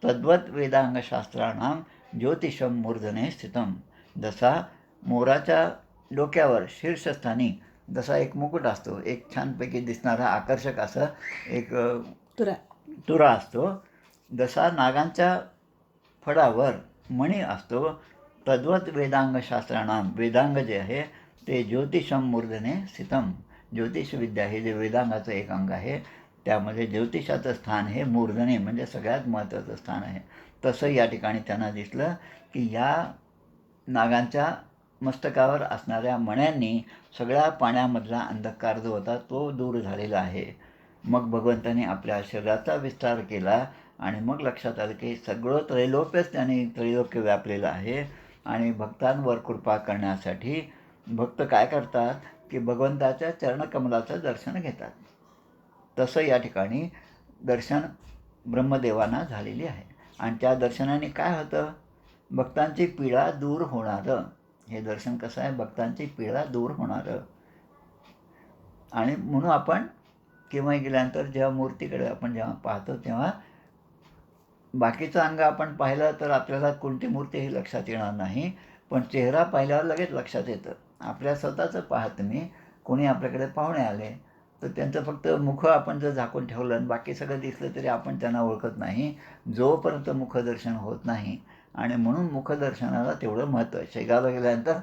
Speaker 1: तद्वत वेदांगशास्त्राणां ज्योतिषम मूर्धने स्थितम. जसा मोराच्या डोक्यावर शीर्षस्थानी जसा एक मुकुट असतो, एक छानपैकी दिसणारा आकर्षक असं एक तुरा असतो, जसा नागांच्या फडावर मणी असतो, तद्वत वेदांगशास्त्राणां वेदांग जे आहे ते ज्योतिषम मूर्धने स्थितम. ज्योतिषविद्या हे जे वेदांगाचं एक अंग आहे त्यामध्ये ज्योतिषाचं स्थान हे मूर्धने म्हणजे सगळ्यात महत्त्वाचं स्थान आहे. तसं या ठिकाणी त्यांना दिसलं की या नागांच्या मस्तकावर असणाऱ्या मण्यांनी सगळ्या पाण्यामधला अंधकार जो होता तो दूर झालेला आहे. मग भगवंतांनी आपल्या शरीराचा विस्तार केला आणि मग लक्षात आलं की सगळं त्रैलोक्यच त्याने त्रैलोक्य व्यापलेलं आहे. आणि भक्तांवर कृपा करण्यासाठी भक्त काय करतात की भगवंताच्या चरणकमलाचं दर्शन घेतात. तसं या ठिकाणी दर्शन ब्रह्मदेवांना झालेली आहे. आणि त्या दर्शनाने काय होतं, भक्तांची पीडा दूर होणारं हे दर्शन कसं आहे, भक्तांची पीडा दूर होणारं. आणि म्हणून आपण केव्हाही गेल्यानंतर जेव्हा मूर्तीकडे आपण जेव्हा पाहतो तेव्हा बाकीचं अंग आपण पाहिलं तर आपल्याला कोणती मूर्ती ही लक्षात येणार नाही, पण चेहरा पाहिल्यावर लगेच लक्षात येतं. आपल्या स्वतःचं पाहा तुम्ही, कोणी आपल्याकडे पाहुणे आले तर त्यांचं फक्त मुख आपण जर झाकून ठेवलं आणि बाकी सगळं दिसलं तरी आपण त्यांना ओळखत नाही जोपर्यंत मुखदर्शन होत नाही. आणि म्हणून मुखदर्शनाला तेवढं महत्त्व आहे. शेगावला गेल्यानंतर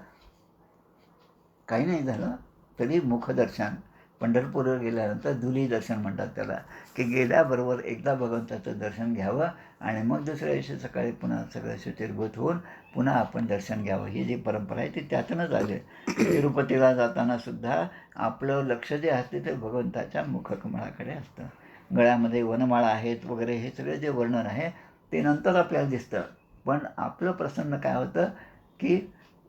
Speaker 1: काही नाही झालं तरी मुखदर्शन, पंढरपूरवर गेल्यानंतर धुली दर्शन म्हणतात त्याला, की गेल्याबरोबर एकदा भगवंताचं दर्शन घ्यावं आणि मग दुसऱ्या दिवशी सकाळी पुन्हा सगळं शुचिर्भूत होऊन पुन्हा आपण दर्शन घ्यावं. ही जी परंपरा आहे ती त्यातूनच आली. तिरुपतीला जाताना सुद्धा आपलं लक्ष जे असते ते भगवंताच्या मुखकमळाकडे असतं. गळ्यामध्ये वनमाळा आहेत वगैरे हे सगळे जे वर्णन आहे ते नंतर आपल्याला दिसतं, पण आपलं प्रसन्न काय होतं की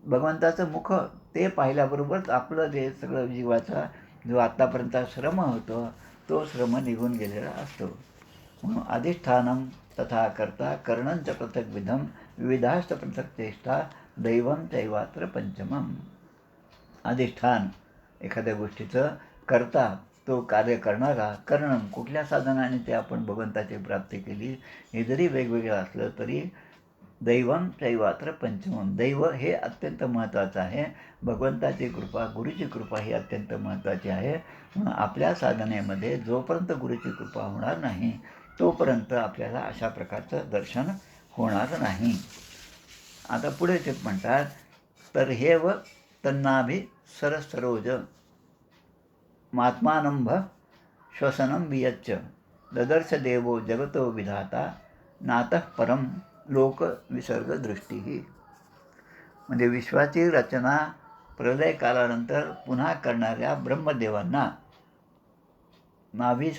Speaker 1: भगवंताचं मुख ते पाहिल्याबरोबरच आपलं जे सगळं जीवाचा जो आत्तापर्यंत श्रम होतो तो श्रम निघून गेलेला असतो. म्हणून अधिष्ठानम तथा कर्ता करणंच पृथक विधम विविधाश्च पृथक चेष्टा दैवम चैवात्र पंचमम. अधिष्ठान एखाद्या गोष्टीचं, करता तो कार्य करणारा, करणं कुठल्या साधनाने ते आपण भगवंताची प्राप्ती केली हे जरी वेगवेगळं असलं तरी दैवम चैवात्र पंचमम. दैव हे अत्यंत महत्त्वाचं आहे. भगवंताची कृपा, गुरुची कृपा ही अत्यंत महत्त्वाची आहे. म्हणून आपल्या साधनेमध्ये जोपर्यंत गुरुची कृपा होणार नाही तोपर्यंत आपल्याला अशा प्रकारचं दर्शन होणार नाही. आता पुढे ते म्हणतात, तर हे व तन्नाभि सरसरोज महात्मानंभ श्वसनं वियच्च ददर्श देवो जगतो विधाता नातः परम लोक विसर्ग दृष्टी. म्हणजे विश्वाची रचना प्रलय कालानंतर पुन्हा करणाऱ्या ब्रह्मदेवांना नाभी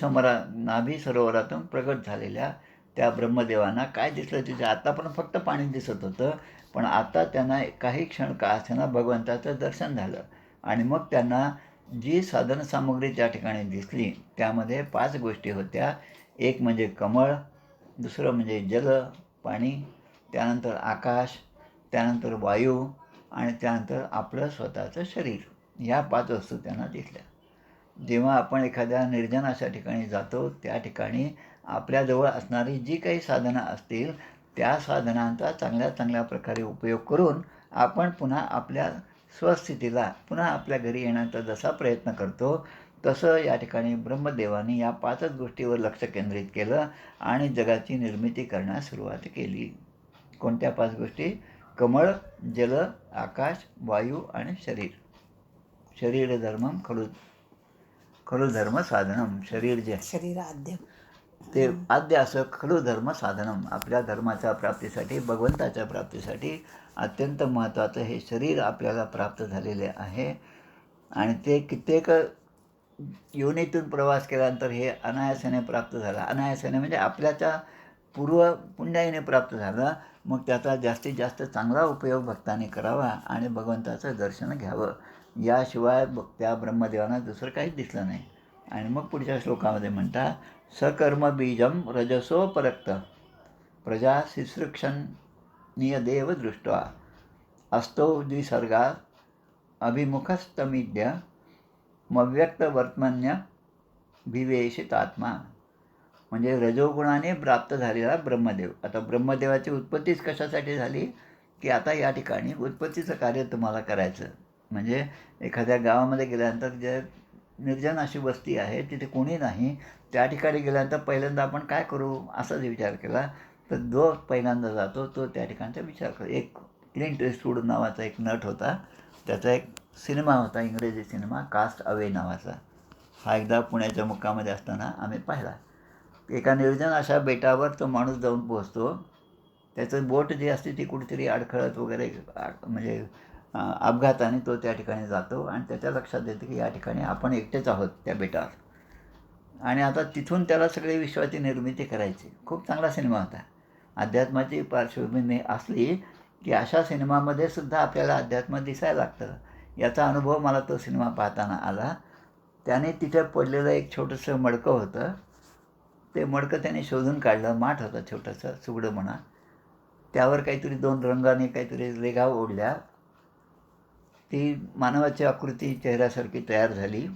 Speaker 1: सरोवरातून प्रगट झालेल्या त्या ब्रह्मदेवांना काय दिसलं, तिथे आता पण फक्त पाणी दिसत होतं, पण आता त्यांना काही क्षण का असेना भगवंताचं दर्शन झालं. आणि मग त्यांना जी साधनसामुग्री त्या ठिकाणी दिसली त्यामध्ये 5 गोष्टी होत्या. एक म्हणजे कमळ, दुसरं म्हणजे जल पाणी, त्यानंतर आकाश, त्यानंतर वायू आणि त्यानंतर आपलं स्वतःचं शरीर. ह्या 5 वस्तू त्यांना दिसल्या. जेव्हा आपण एखाद्या निर्जन अशा ठिकाणी जातो त्या ठिकाणी आपल्याजवळ असणारी जी काही साधनं असतील त्या साधनांचा चांगल्या चांगल्या प्रकारे उपयोग करून आपण पुन्हा आपल्या स्वस्थितीला, पुन्हा आपल्या घरी येण्याचा जसा प्रयत्न करतो तसं या ठिकाणी ब्रह्मदेवाने या 5च गोष्टीवर लक्ष केंद्रित केलं आणि जगाची निर्मिती करण्यास सुरुवात केली. कोणत्या 5 गोष्टी? कमळ, जल, आकाश, वायू आणि शरीर. शरीर धर्मम खलु धर्म साधनम. शरीर जे
Speaker 2: शरीर आद्य
Speaker 1: ते आद्य असं खलु धर्म साधनम. आपल्या धर्माच्या प्राप्तीसाठी, भगवंताच्या प्राप्तीसाठी अत्यंत महत्त्वाचं हे शरीर आपल्याला प्राप्त झालेले आहे. आणि ते कित्येक योनीतून प्रवास केल्यानंतर हे अनायासाने प्राप्त झालं. अनायासाने म्हणजे आपल्याच्या पूर्व पुण्याईने प्राप्त झालं. मग त्याचा जास्तीत जास्त चांगला उपयोग भक्तांनी करावा आणि भगवंताचं दर्शन घ्यावं. याशिवाय त्या ब्रह्मदेवांना दुसरं काहीच दिसलं नाही. आणि मग पुढच्या श्लोकामध्ये म्हणतात, सकर्म बीजम रजसोपरक्त प्रजा शुश्रूषणीय देव दृष्ट्वा अस्तौ द्विसर्गा अभिमुखस्तमिद्य मव्यक्त वर्तमान्य विवेशित आत्मा. म्हणजे रजोगुणाने प्राप्त झालेला ब्रह्मदेव. आता ब्रह्मदेवाची उत्पत्तीच कशासाठी झाली की आता या ठिकाणी उत्पत्तीचं कार्य तुम्हाला करायचं. म्हणजे एखाद्या गावामध्ये गेल्यानंतर जे निर्जन अशी वस्ती आहे तिथे कोणी नाही, त्या ठिकाणी गेल्यानंतर पहिल्यांदा आपण काय करू असाच विचार केला. तर जो पहिल्यांदा जातो तो त्या ठिकाणचा विचार करतो. एक क्लिंट इस्टवूड नावाचा एक नट होता, त्याचा एक सिनेमा होता, इंग्रजी सिनेमा कास्ट अवे नावाचा. हा एकदा पुण्याच्या मुक्कामध्ये असताना आम्ही पाहिला. एका निर्जन अशा बेटावर तो माणूस जाऊन पोहोचतो. त्याचं बोट जी असते ती कुठेतरी अडखळत वगैरे म्हणजे अपघाताने तो त्या ठिकाणी जातो आणि त्याच्या लक्षात येतं की या ठिकाणी आपण एकटेच आहोत त्या बेटावर. आणि आता तिथून त्याला सगळे विश्वाची निर्मिती करायची. खूप चांगला सिनेमा होता. अध्यात्माची पार्श्वभूमी असली की अशा सिनेमामध्ये सुद्धा आपल्याला अध्यात्म दिसायला लागतं. याचा अनुभव मला तो सिनेमा पाहताना आला. त्याने तिथे पडलेलं एक छोटंसं मडकं होतं. ते मडकं त्याने शोधून काढलं. माठ होता छोटंसं, सुगडं म्हणा. त्यावर काहीतरी 2 रंगाने काहीतरी रेघा ओढल्या. ती मानवाची आकृती चेहऱ्यासारखी तयार झाली.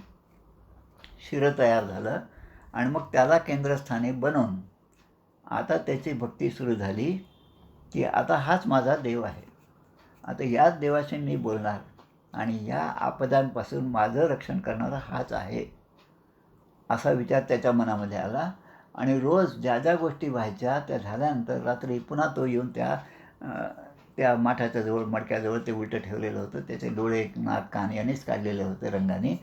Speaker 1: शिरं तयार झालं आणि मग त्याला केंद्रस्थानी बनवून आता त्याची भक्ती सुरू झाली की आता हाच माझा देव आहे. आता याच देवाशी मी बोलणार आणि या आपदांपासून माझं रक्षण करणारा हाच आहे, असा विचार त्याच्या मनामध्ये आला. आणि रोज ज्या ज्या गोष्टी व्हायच्या त्या झाल्यानंतर रात्री पुन्हा तो येऊन त्या माठाच्या जवळ, मडक्याजवळ ते उलटं ठेवलेलं होतं. त्याचे डोळे, नाक, कान यांनीच काढलेले होते रंगाने.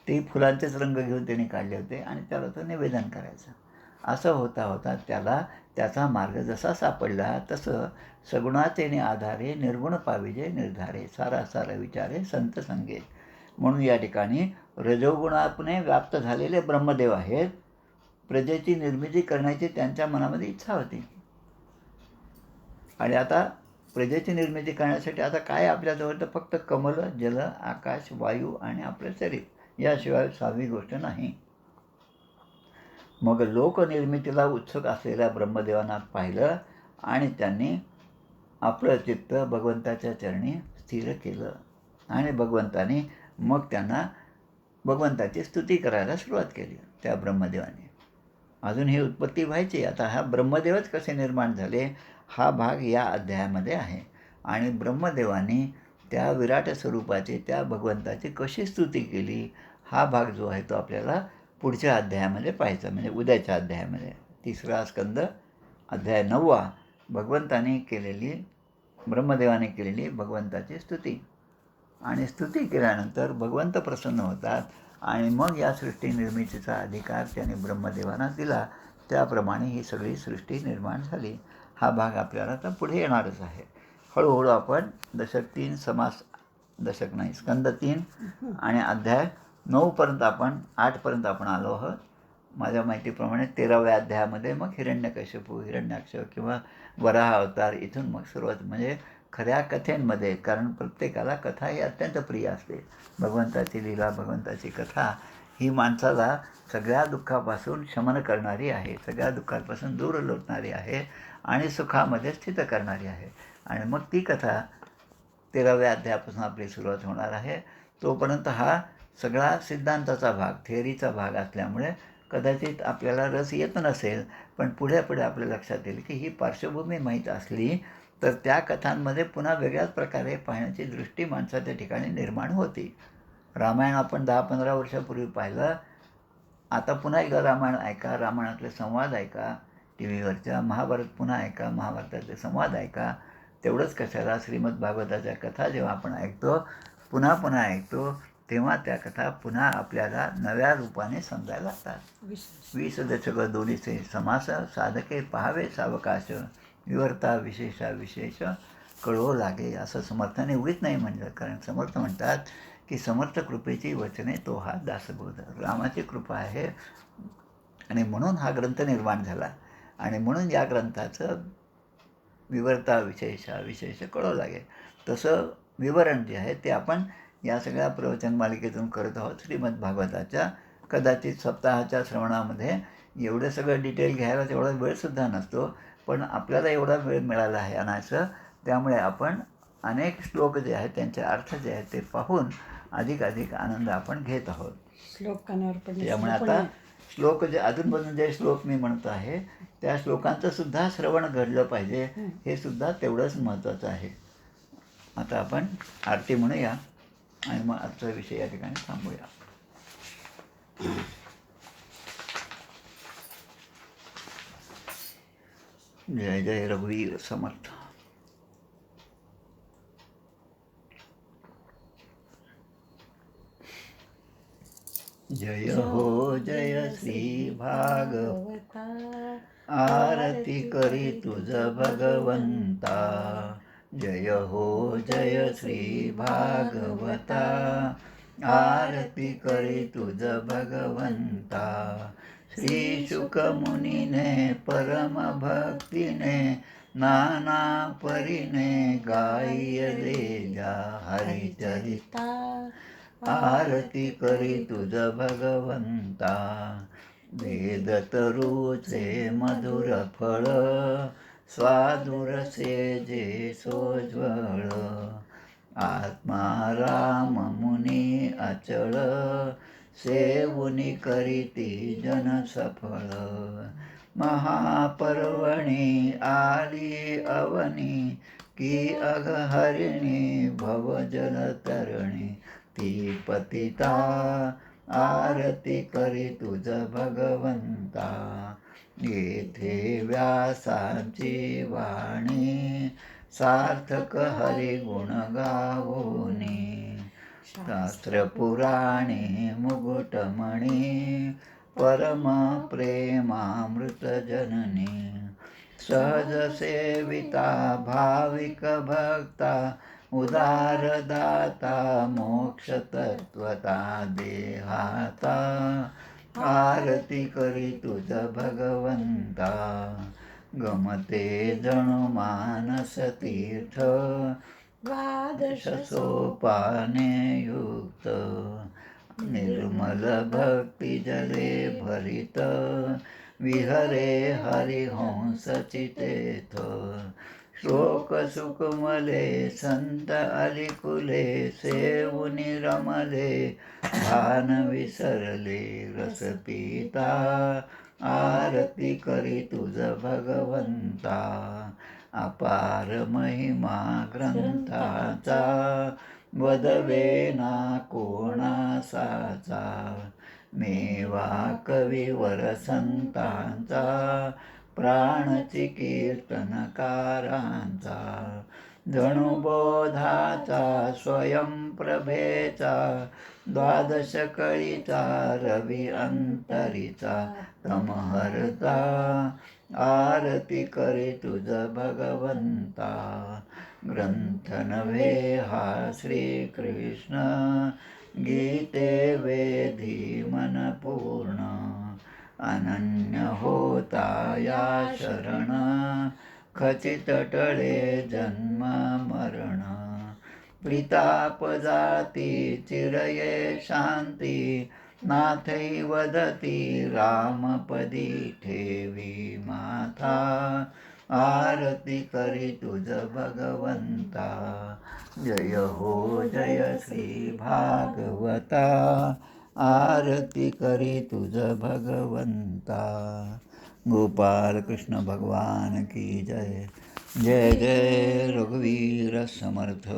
Speaker 1: ते फुलांचेच रंग घेऊन त्यांनी काढले होते आणि त्याला तो निवेदन करायचं. असं होता होता त्याला त्याचा मार्ग जसा सापडला तसं सगुणाचेने आधारे निर्गुण पाविजे निर्धारे सारा सारा विचारे संत संगे. म्हणून या ठिकाणी रजोगुणाने व्याप्त झालेले ब्रह्मदेव आहेत. प्रजेची निर्मिती करण्याची त्यांच्या मनामध्ये इच्छा होती आणि आता प्रजेची निर्मिती करण्यासाठी आता काय आपल्याजवळ, तर फक्त कमल, जल, आकाश, वायू आणि आपलं शरीर, याशिवाय 6वी गोष्ट नाही. मग लोकनिर्मितीला उत्सुक असलेल्या ब्रह्मदेवांना पाहिलं आणि त्यांनी आपलं चित्त भगवंताच्या चरणी स्थिर केलं आणि भगवंताने मग त्यांना भगवंताची स्तुती करायला सुरुवात केली त्या ब्रह्मदेवाने. अजून ही उत्पत्ती व्हायची. आता हा ब्रह्मदेवच कसे निर्माण झाले हा भाग या अध्यायामध्ये आहे. आणि ब्रह्मदेवाने त्या विराट स्वरूपाची, त्या भगवंताची कशी स्तुती केली हा भाग जो आहे तो आपल्याला पुढच्या अध्यायामध्ये पाहायचा. म्हणजे उद्याच्या अध्यायामध्ये 3रा स्कंद अध्याय 9 भगवंताने केलेली, ब्रह्मदेवाने केलेली भगवंताची स्तुती. आणि स्तुती केल्यानंतर भगवंत प्रसन्न होतात आणि मग या सृष्टी निर्मितीचा अधिकार त्याने ब्रह्मदेवांना दिला. त्याप्रमाणे ही सगळी सृष्टी निर्माण झाली. हा भाग आपल्याला आता पुढे येणारच आहे. हळूहळू आपण दशक 3 समास, दशक नाही, स्कंद 3 आणि अध्याय 9पर्यंत आपण 8पर्यंत आपण आलो आहोत. माझ्या माहितीप्रमाणे 13व्या अध्यायामध्ये मग हिरण्यकश्यपू, हिरण्याक्ष किंवा वराह अवतार, इथून मग सुरुवात. म्हणजे खऱ्या कथेंमध्ये, कारण प्रत्येकाला कथा ही अत्यंत प्रिय असते. भगवंताची लीला, भगवंताची कथा ही माणसाला सगळ्या दुःखापासून शमन करणारी आहे, सगळ्या दुःखापासून दूर लोटणारी आहे आणि सुखामध्ये स्थित करणारी आहे. आणि मग ती कथा 13व्या अध्यायापासून आपली सुरुवात होणार आहे. तोपर्यंत हा सगळा सिद्धांताचा भाग, थिअरीचा भाग असल्यामुळे कदाचित आपल्याला रस येत नसेल, पण पुढे पुढे आपल्या लक्षात येईल की ही पार्श्वभूमी माहीत असली तर त्या कथांमध्ये पुन्हा वेगळ्याच प्रकारे पाहण्याची दृष्टी माणसाच्या ठिकाणी निर्माण होती. रामायण आपण 10-15 वर्षापूर्वी पाहिलं. आता पुन्हा एकदा रामायण ऐका, रामायणातले संवाद ऐका टी व्हीवरच्या. महाभारत पुन्हा ऐका, महाभारतातले संवाद ऐका. तेवढंच कशाला, श्रीमद भागवताच्या कथा जेव्हा आपण ऐकतो, पुन्हा पुन्हा ऐकतो, तेव्हा त्या कथा पुन्हा आपल्याला नव्या रूपाने समजायला लागतात. 20 दशक दोन्हीचे समास साधके पाहावे सावकाश, विवर्ता विशेषा विशेष कळवू लागे. असं समर्थाने उगीच नाही म्हणलं, कारण समर्थ म्हणतात की समर्थ कृपेची वचने तो हा दासबोध. रामाची कृपा आहे आणि म्हणून हा ग्रंथ निर्माण झाला आणि म्हणून या ग्रंथाचं विवर्ता विशेषा विशेष कळवू लागे. तसं विवरण जे आहे ते आपण या सगळ्या प्रवचन मालिकेतून करत आहोत श्रीमद भागवताच्या. कदाचित सप्ताहाच्या श्रवणामध्ये एवढं सगळं डिटेल घ्यायला तेवढा वेळसुद्धा नसतो, पण आपल्याला एवढा वेळ मिळाला आहे अनायसं. त्यामुळे आपण अनेक श्लोक जे आहेत त्यांचे अर्थ जे आहेत ते पाहून अधिक आनंद आपण घेत आहोत.
Speaker 2: श्लोक कानावर पडले.
Speaker 1: त्यामुळे आता श्लोक जे अधूनमधून जे श्लोक मी म्हणतो आहे त्या श्लोकांचं सुद्धा श्रवण घडलं पाहिजे, हे सुद्धा तेवढंच महत्त्वाचं आहे. आता आपण आरती म्हणूया आणि मग आजचा विषय या ठिकाणी थांबूया. जय जय रघुवीर समर्थ. जय हो जय श्री भागवता, आरती करी तुझ भगवंता. जय हो जय श्री भागवता, आरती करी तुझ भगवंता. श्री शुक मुनीने परम भक्तीने नाना परीने गायले जा हरिचरिता. आरती करी तुझ भगवंता. वेद तरुचे मधुर फळ, स्वादुरसे जे सोज्वळ. आत्मा राम मुनी अचळ, सेवुनी करीती जन सफळ. महापर्वणी आली अवनी, की अघहरिणी भवजल तरणी. ती पतिता आरती करी तुझ भगवंता. येथे व्यासाची वाणी, सार्थक हरिगुण गावोनी. शास्त्र पुराणे मुकुटमणी, परम प्रेमामृत जननी. सहज सेविता भाविक भक्ता, उदार दाता मोक्ष तत्वता देहाता. आरती करी तुझ भगवंता. गमते जणू मानस तीर्थ, द्वादश सोपाने युक्त. निर्मल भक्ती जले भरित, विहरे हरिहंस चितेथ. श्लोक सुकमले संत अलिकुले, सेवुनी रमले भान विसरले रस पिता. आरती करी तुझ भगवंता. अपार महिमा ग्रंथाचा, वदवेना कोणासाचा. मेवा कविवर संतांचा, प्राणची कीर्तनकारांचा. जणू बोधाचा स्वयंप्रभेचा, द्वादश कळीचा रवी अंतरीचा तमहरता. आरती करी तुझ भगवंता. ग्रंथ नव्हे हा श्रीकृष्ण, गीते वेधी मन पूर्ण. अनन्य होता या शरण, खचित टळे जन्म मरण. प्रिताप जाती चिरये शांती, नाथै वदती रामपदी ठेवी माथा. आरती करी तुझ भगवंता. जय हो जय श्री भागवता, आरती करी तुझ भगवंता. गोपाल कृष्ण भगवान की जय. जय जय रघुवीर समर्थ.